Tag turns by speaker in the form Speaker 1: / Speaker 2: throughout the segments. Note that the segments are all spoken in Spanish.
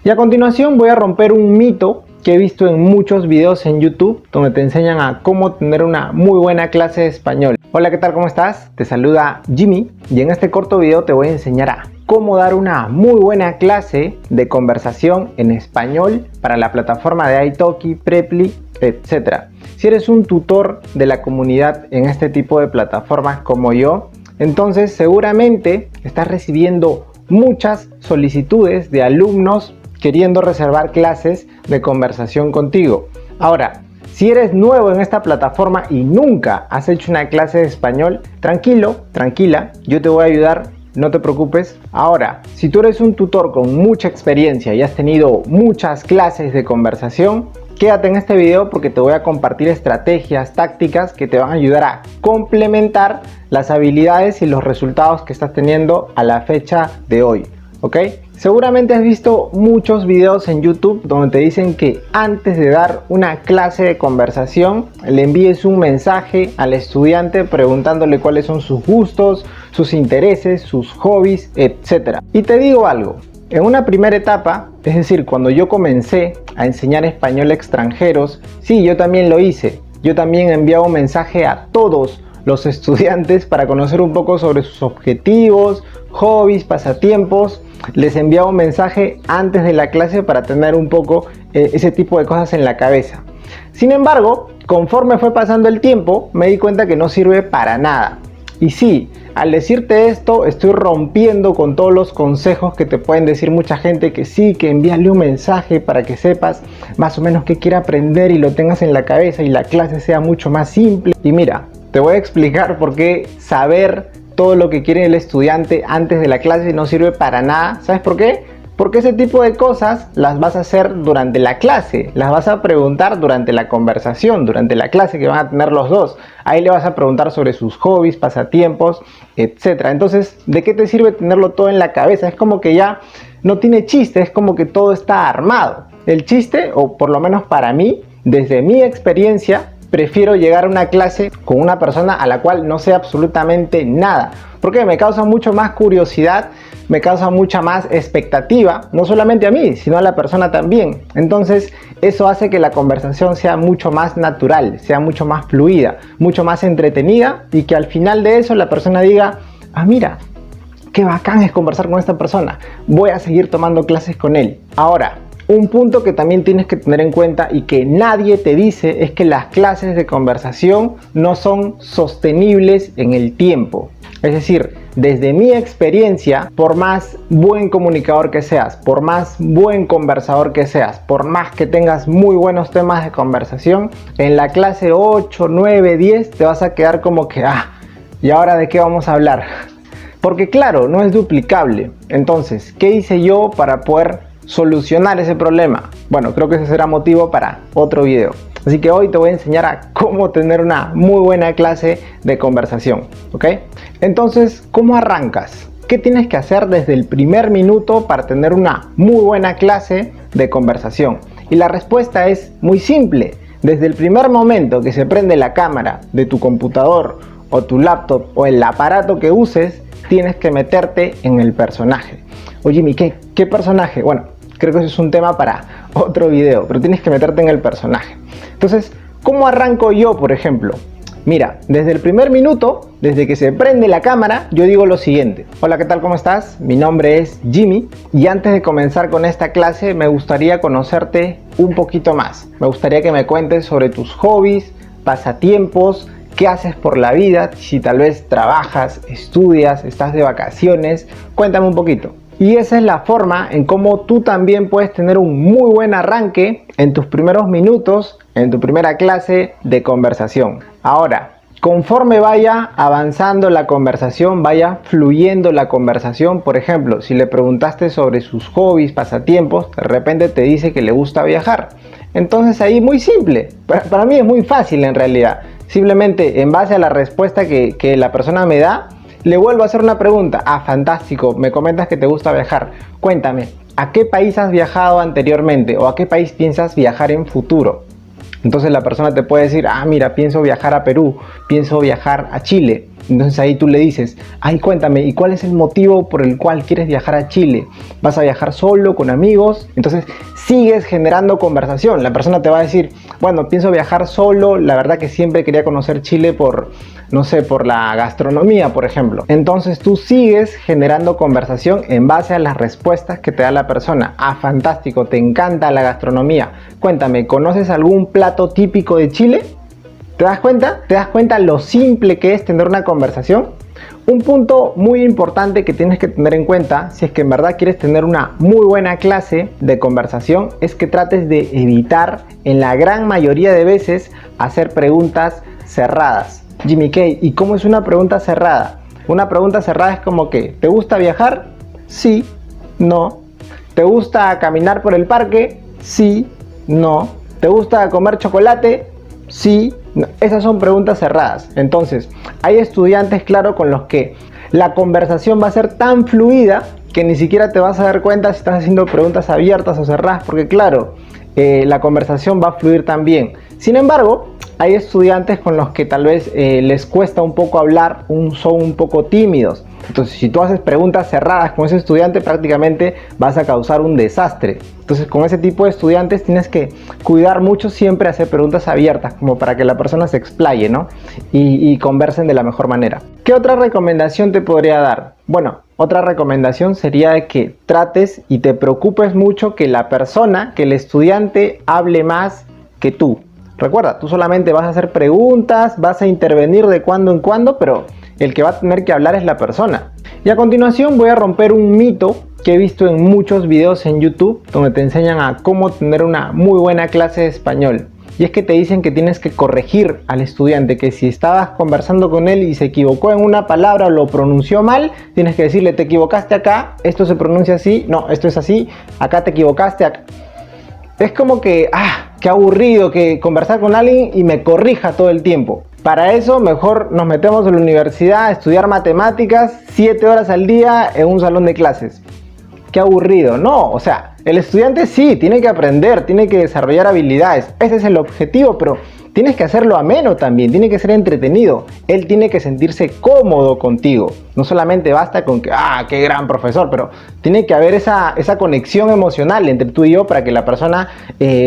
Speaker 1: Y a continuación voy a romper un mito que he visto en muchos videos en YouTube donde te enseñan a cómo tener una muy buena clase de español. Hola, ¿qué tal? ¿Cómo estás? Te saluda Jimmy y en este corto video te voy a enseñar a cómo dar una muy buena clase de conversación en español para la plataforma de italki, Preply, etc. Si eres un tutor de la comunidad en este tipo de plataformas como yo, entonces seguramente estás recibiendo muchas solicitudes de alumnos queriendo reservar clases de conversación contigo. Ahora, si eres nuevo en esta plataforma y nunca has hecho una clase de español, tranquilo, tranquila, yo te voy a ayudar, no te preocupes. Ahora, si tú eres un tutor con mucha experiencia y has tenido muchas clases de conversación, quédate en este video porque te voy a compartir estrategias, tácticas que te van a ayudar a complementar las habilidades y los resultados que estás teniendo a la fecha de hoy, ¿ok? Seguramente has visto muchos videos en YouTube donde te dicen que antes de dar una clase de conversación le envíes un mensaje al estudiante preguntándole cuáles son sus gustos, sus intereses, sus hobbies, etc. Y te digo algo, en una primera etapa, es decir, cuando yo comencé a enseñar español a extranjeros, sí, yo también lo hice. Yo también enviaba un mensaje a todos los estudiantes para conocer un poco sobre sus objetivos, hobbies, pasatiempos. Les enviaba un mensaje antes de la clase para tener un poco ese tipo de cosas en la cabeza. Sin embargo, conforme fue pasando el tiempo, me di cuenta que no sirve para nada. Y sí, al decirte esto, estoy rompiendo con todos los consejos que te pueden decir mucha gente, que sí, que envíale un mensaje para que sepas más o menos qué quiere aprender y lo tengas en la cabeza y la clase sea mucho más simple. Y mira, te voy a explicar por qué saber todo lo que quiere el estudiante antes de la clase no sirve para nada. ¿Sabes por qué? Porque ese tipo de cosas las vas a hacer durante la clase, las vas a preguntar durante la conversación, durante la clase que van a tener los dos. Ahí le vas a preguntar sobre sus hobbies, pasatiempos, etc. Entonces, ¿de qué te sirve tenerlo todo en la cabeza? Es como que ya no tiene chiste, es como que todo está armado. El chiste, o por lo menos para mí, desde mi experiencia, prefiero llegar a una clase con una persona a la cual no sé absolutamente nada. Porque me causa mucho más curiosidad, me causa mucha más expectativa, no solamente a mí, sino a la persona también. Entonces, eso hace que la conversación sea mucho más natural, sea mucho más fluida, mucho más entretenida y que al final de eso la persona diga, ah, mira, qué bacán es conversar con esta persona, voy a seguir tomando clases con él. Ahora, un punto que también tienes que tener en cuenta y que nadie te dice es que las clases de conversación no son sostenibles en el tiempo. Es decir, desde mi experiencia, por más buen comunicador que seas, por más buen conversador que seas, por más que tengas muy buenos temas de conversación, en la clase 8, 9, 10 te vas a quedar como que, ¿y ahora de qué vamos a hablar? Porque claro, no es duplicable. Entonces, ¿qué hice yo para poder solucionar ese problema? Bueno, creo que ese será motivo para otro video. Así que hoy te voy a enseñar a cómo tener una muy buena clase de conversación, ¿ok? Entonces, ¿cómo arrancas? ¿Qué tienes que hacer desde el primer minuto para tener una muy buena clase de conversación? Y la respuesta es muy simple. Desde el primer momento que se prende la cámara de tu computador o tu laptop o el aparato que uses, tienes que meterte en el personaje. Oye, Jimmy, ¿qué personaje? Bueno, creo que eso es un tema para otro video, pero tienes que meterte en el personaje. Entonces, ¿cómo arranco yo, por ejemplo? Mira, desde el primer minuto, desde que se prende la cámara, yo digo lo siguiente. Hola, ¿qué tal? ¿Cómo estás? Mi nombre es Jimmy y antes de comenzar con esta clase me gustaría conocerte un poquito más. Me gustaría que me cuentes sobre tus hobbies, pasatiempos, qué haces por la vida, si tal vez trabajas, estudias, estás de vacaciones. Cuéntame un poquito. Y esa es la forma en cómo tú también puedes tener un muy buen arranque en tus primeros minutos, en tu primera clase de conversación. Ahora, conforme vaya avanzando la conversación, vaya fluyendo la conversación, por ejemplo, si le preguntaste sobre sus hobbies, pasatiempos, de repente te dice que le gusta viajar. Entonces ahí muy simple, para mí es muy fácil en realidad. Simplemente en base a la respuesta que la persona me da, le vuelvo a hacer una pregunta. Fantástico, me comentas que te gusta viajar. Cuéntame, ¿a qué país has viajado anteriormente o a qué país piensas viajar en futuro? Entonces la persona te puede decir, mira, pienso viajar a Perú, pienso viajar a Chile. Entonces ahí tú le dices, ay, cuéntame, ¿y cuál es el motivo por el cual quieres viajar a Chile? ¿Vas a viajar solo, con amigos? Entonces sigues generando conversación. La persona te va a decir, bueno, pienso viajar solo, la verdad que siempre quería conocer Chile por, no sé, por la gastronomía, por ejemplo. Entonces tú sigues generando conversación en base a las respuestas que te da la persona. Ah, fantástico, te encanta la gastronomía. Cuéntame, ¿conoces algún plato típico de Chile? ¿Te das cuenta? ¿Te das cuenta lo simple que es tener una conversación? Un punto muy importante que tienes que tener en cuenta si es que en verdad quieres tener una muy buena clase de conversación es que trates de evitar en la gran mayoría de veces hacer preguntas cerradas. Jimmy K, ¿y cómo es una pregunta cerrada? Una pregunta cerrada es como que, ¿te gusta viajar? Sí, no. ¿Te gusta caminar por el parque? Sí, no. ¿Te gusta comer chocolate? Sí, no. Esas son preguntas cerradas. Entonces, hay estudiantes, claro, con los que la conversación va a ser tan fluida que ni siquiera te vas a dar cuenta si estás haciendo preguntas abiertas o cerradas, porque claro, la conversación va a fluir también. Sin embargo, hay estudiantes con los que tal vez les cuesta un poco hablar, son un poco tímidos. Entonces, si tú haces preguntas cerradas con ese estudiante, prácticamente vas a causar un desastre. Entonces, con ese tipo de estudiantes tienes que cuidar mucho siempre hacer preguntas abiertas, como para que la persona se explaye, ¿no? Y conversen de la mejor manera. ¿Qué otra recomendación te podría dar? Bueno, otra recomendación sería de que trates y te preocupes mucho que la persona, que el estudiante hable más que tú. Recuerda, tú solamente vas a hacer preguntas, vas a intervenir de cuando en cuando, pero el que va a tener que hablar es la persona. Y a continuación voy a romper un mito que he visto en muchos videos en YouTube donde te enseñan a cómo tener una muy buena clase de español. Y es que te dicen que tienes que corregir al estudiante, que si estabas conversando con él y se equivocó en una palabra o lo pronunció mal, tienes que decirle, te equivocaste acá, esto se pronuncia así, no, esto es así, acá te equivocaste, acá. Es como que, qué aburrido que conversar con alguien y me corrija todo el tiempo. Para eso mejor nos metemos en la universidad a estudiar matemáticas 7 horas al día en un salón de clases. Qué aburrido. No, o sea, el estudiante sí, tiene que aprender, tiene que desarrollar habilidades. Ese es el objetivo, pero tienes que hacerlo ameno también, tiene que ser entretenido. Él tiene que sentirse cómodo contigo. No solamente basta con que, qué gran profesor, pero tiene que haber esa conexión emocional entre tú y yo para que la persona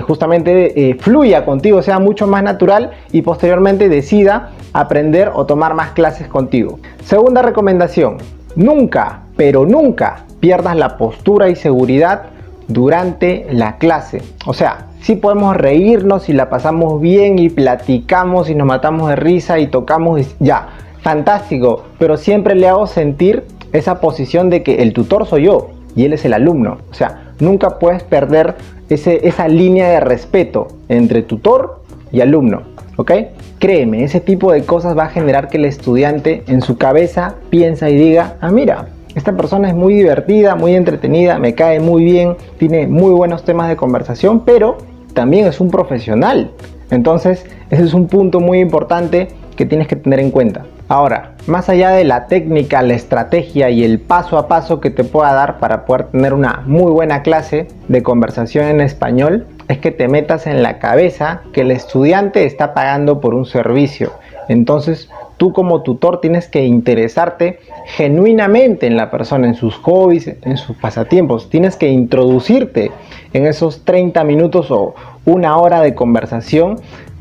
Speaker 1: justamente fluya contigo, sea mucho más natural y posteriormente decida aprender o tomar más clases contigo. Segunda recomendación, nunca, pero nunca pierdas la postura y seguridad durante la clase. O sea, sí podemos reírnos y la pasamos bien y platicamos y nos matamos de risa y tocamos y ya, fantástico, pero siempre le hago sentir esa posición de que el tutor soy yo y él es el alumno. O sea, nunca puedes perder esa línea de respeto entre tutor y alumno, ¿ok? Créeme, ese tipo de cosas va a generar que el estudiante en su cabeza piensa y diga, mira, esta persona es muy divertida, muy entretenida, me cae muy bien, tiene muy buenos temas de conversación, pero también es un profesional. Entonces, ese es un punto muy importante que tienes que tener en cuenta. Ahora, más allá de la técnica, la estrategia y el paso a paso que te pueda dar para poder tener una muy buena clase de conversación en español, es que te metas en la cabeza que el estudiante está pagando por un servicio. Entonces, tú como tutor tienes que interesarte genuinamente en la persona, en sus hobbies, en sus pasatiempos. Tienes que introducirte en esos 30 minutos o una hora de conversación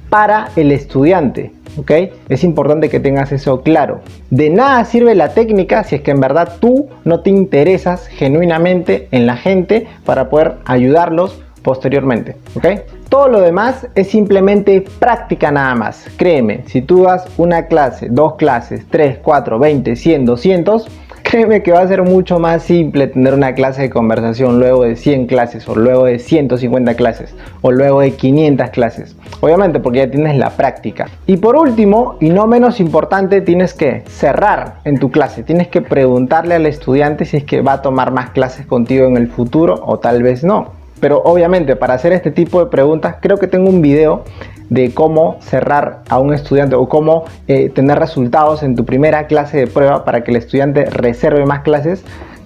Speaker 1: para el estudiante, ¿ok? Es importante que tengas eso claro. De nada sirve la técnica si es que en verdad tú no te interesas genuinamente en la gente para poder ayudarlos posteriormente, ¿ok? Todo lo demás es simplemente práctica nada más. Créeme, si tú das una clase, 2 clases, 3, 4, 20, 100, 200, créeme que va a ser mucho más simple tener una clase de conversación luego de 100 clases o luego de 150 clases o luego de 500 clases. Obviamente porque ya tienes la práctica. Y por último, y no menos importante, tienes que cerrar en tu clase. Tienes que preguntarle al estudiante si es que va a tomar más clases contigo en el futuro o tal vez no. Pero obviamente para hacer este tipo de preguntas creo que tengo un video de cómo cerrar a un estudiante o cómo tener resultados en tu primera clase de prueba para que el estudiante reserve más clases.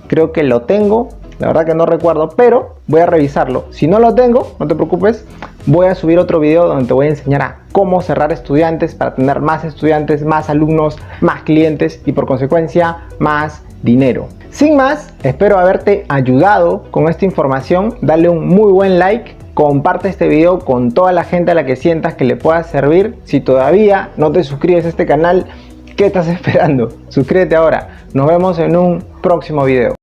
Speaker 1: Creo que lo tengo la verdad que no recuerdo, pero voy a revisarlo. Si no lo tengo, no te preocupes, voy a subir otro video donde te voy a enseñar a cómo cerrar estudiantes para tener más estudiantes, más alumnos, más clientes y por consecuencia más dinero. Sin más, espero haberte ayudado con esta información. Dale un muy buen like, comparte este video con toda la gente a la que sientas que le pueda servir. Si todavía no te suscribes a este canal, ¿qué estás esperando? Suscríbete ahora. Nos vemos en un próximo video.